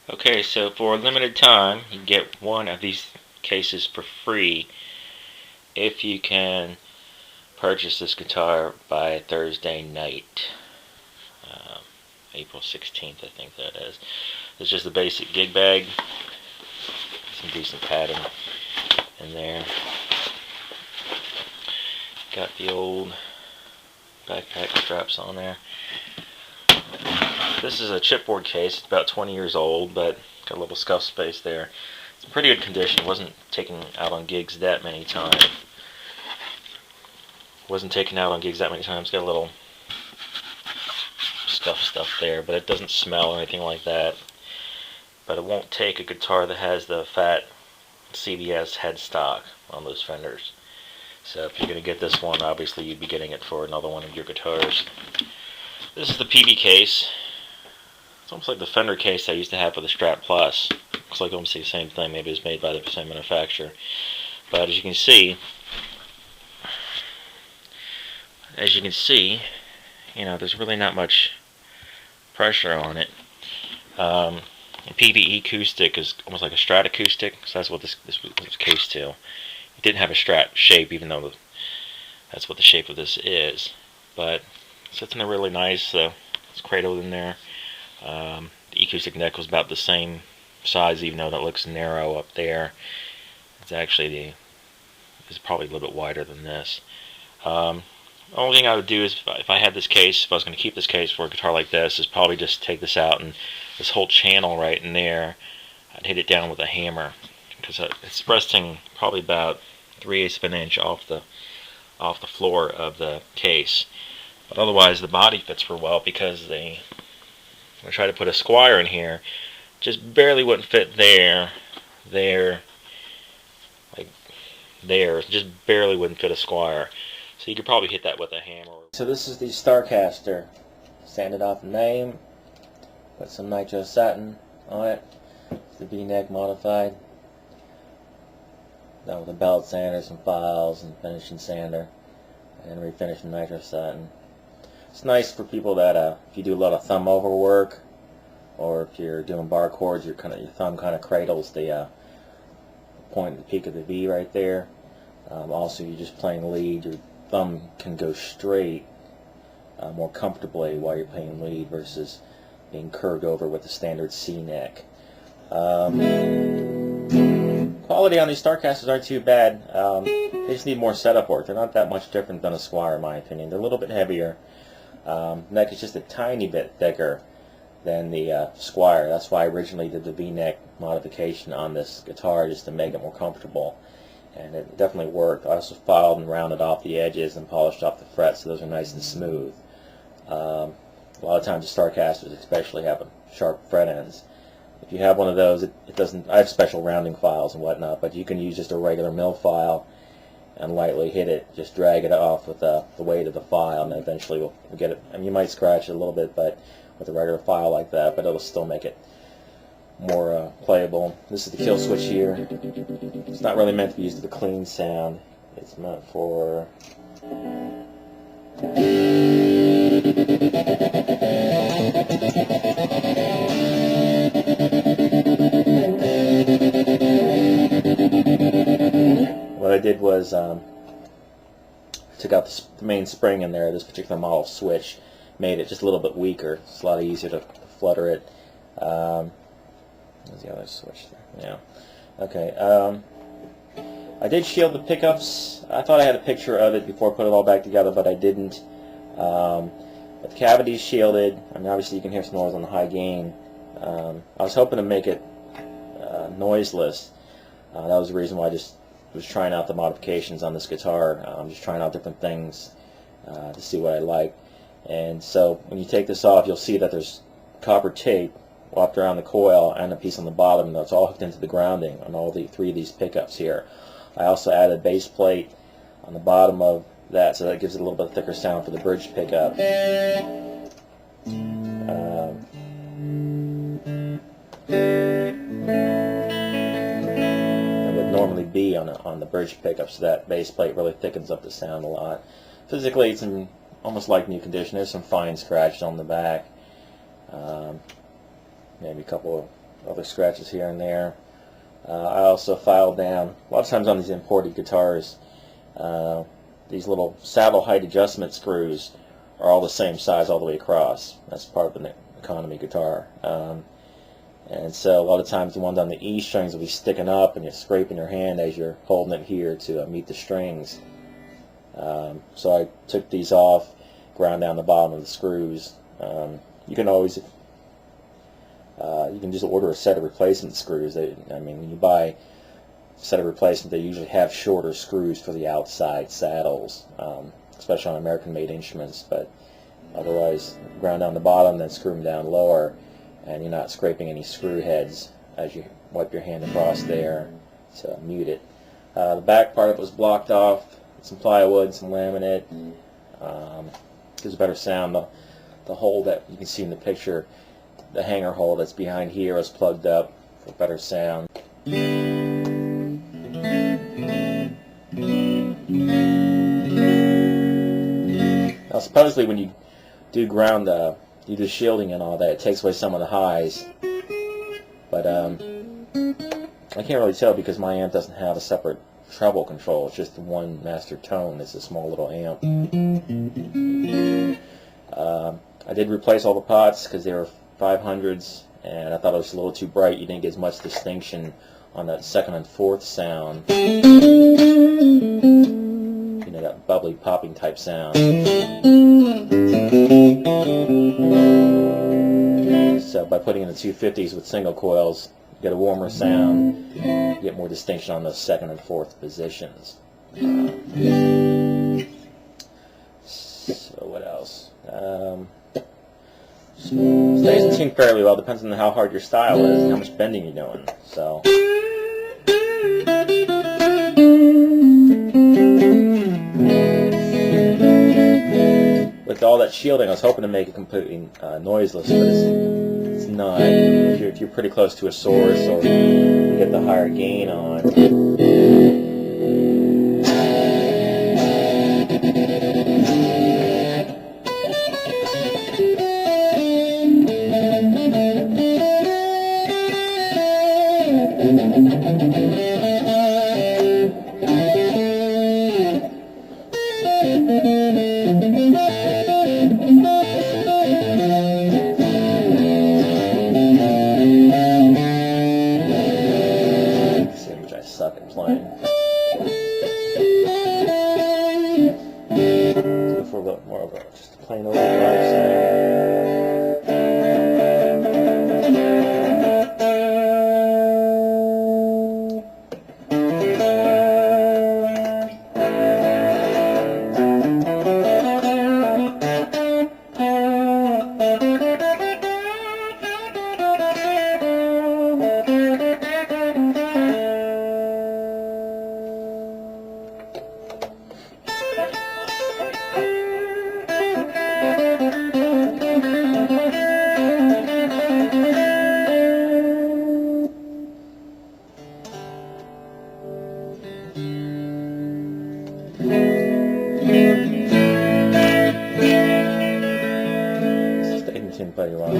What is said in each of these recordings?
Okay, so for a limited time, you get one of these cases for free if you can purchase this guitar by Thursday night, April 16th, I think that is. It's just a basic gig bag, some decent padding in there. Got the old backpack straps on there. This is a chipboard case. It's about 20 years old, but got a little scuff space there. It's in pretty good condition. It wasn't taken out on gigs that many times. Got a little scuff stuff there, but it doesn't smell or anything like that. But it won't take a guitar that has the fat CBS headstock on those Fenders. So if you're going to get this one, obviously you'd be getting it for another one of your guitars. This is the PB case. It's almost like the Fender case I used to have for the Strat Plus. Looks like almost the same thing. Maybe it's made by the same manufacturer. But as you can see, there's really not much pressure on it. A PVE acoustic is almost like a Strat acoustic, so that's what this was cased to. It didn't have a Strat shape, even though that's what the shape of this is. But it sits in there really nice. It's cradled in there. The acoustic neck was about the same size, even though that looks narrow up there. It's probably a little bit wider than this. The only thing I would do is, if I had this case, if I was going to keep this case for a guitar like this, is probably just take this out, and this whole channel right in there, I'd hit it down with a hammer, because it's resting probably about 3/8 of an inch off the floor of the case. But otherwise, the body fits real well, because I tried to put a squire in here, just barely wouldn't fit there, like there, just barely wouldn't fit a squire. So you could probably hit that with a hammer. So this is the Starcaster. Sanded off the name, put some nitro satin on it. It's the V-neck modified. Done with a belt sander, some files, and finishing sander, and refinishing nitro satin. It's nice for people that if you do a lot of thumb over work, or if you're doing bar chords, your thumb kind of cradles the point, the peak of the V right there. Also, you're just playing lead, your thumb can go straight more comfortably while you're playing lead versus being curved over with the standard C neck. Quality on these Starcasters aren't too bad. They just need more setup work. They're not that much different than a Squire, in my opinion. They're a little bit heavier. Neck is just a tiny bit thicker than the Squire. That's why I originally did the V-neck modification on this guitar, just to make it more comfortable. And it definitely worked. I also filed and rounded off the edges and polished off the frets, so those are nice and smooth. A lot of times the Starcasters especially have sharp fret ends. If you have one of those, it doesn't. I have special rounding files and whatnot, but you can use just a regular mill file and lightly hit it. Just drag it off with the weight of the file, and then eventually we'll get it. I mean, you might scratch it a little bit, but with a regular file like that, but it'll still make it more playable. This is the kill switch here. It's not really meant to be used with a clean sound. It's meant for what I did was took out the main spring in there. This particular model switch made it just a little bit weaker. It's a lot easier to flutter it. There's the other switch there. Yeah. Okay. I did shield the pickups. I thought I had a picture of it before I put it all back together, but I didn't. But the cavity's shielded. I mean, obviously you can hear some noise on the high gain. I was hoping to make it noiseless. That was the reason why I just was trying out the modifications on this guitar. I'm just trying out different things to see what I like. And so when you take this off, you'll see that there's copper tape wrapped around the coil and a piece on the bottom that's all hooked into the grounding on all three of these pickups here. I also added a base plate on the bottom of that, so that gives it a little bit thicker sound for the bridge pickup. It would normally be on the bridge pickup, so that base plate really thickens up the sound a lot. Physically, it's in almost like new condition. There's some fine scratches on the back. Maybe a couple of other scratches here and there. I also filed down, a lot of times on these imported guitars, these little saddle height adjustment screws are all the same size all the way across. That's part of an economy guitar. And so a lot of times the ones on the E strings will be sticking up and you're scraping your hand as you're holding it here to meet the strings. So I took these off, ground down the bottom of the screws. You can always, you can just order a set of replacement screws. I mean, when you buy a set of replacement, they usually have shorter screws for the outside saddles, especially on American-made instruments. But otherwise, ground down the bottom, then screw them down lower, and you're not scraping any screw heads as you wipe your hand across there to mute it. The back part of it was blocked off with some plywood, some laminate. Gives a better sound. The hole that you can see in the picture, the hanger hole that's behind here, is plugged up for better sound. Now supposedly when you do ground, you do shielding and all that, it takes away some of the highs, but I can't really tell because my amp doesn't have a separate treble control. It's just one master tone. It's a small little amp. I did replace all the pots because they were 500s, and I thought it was a little too bright. You didn't get as much distinction on that second and fourth sound. You know, that bubbly popping type sound. So by putting in the 250s with single coils, you get a warmer sound, you get more distinction on those second and fourth positions. So what else? Stays in tune fairly well. Depends on how hard your style is and how much bending you're doing. So. With all that shielding, I was hoping to make it completely noiseless, but it's not. If you're pretty close to a source or you get the higher gain on. Which I suck at playing. Let's go for a little more of a just plain old vibe stayed in tune pretty well.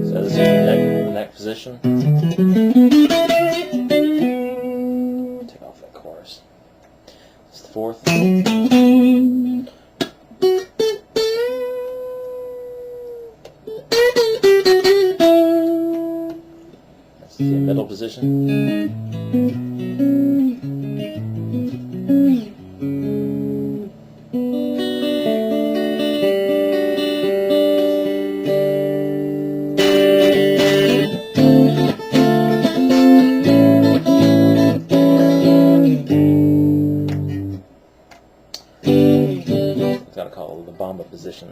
So this is the neck position. Take off that chorus. It's the fourth. That's the middle position. Gotta call it the bomba position.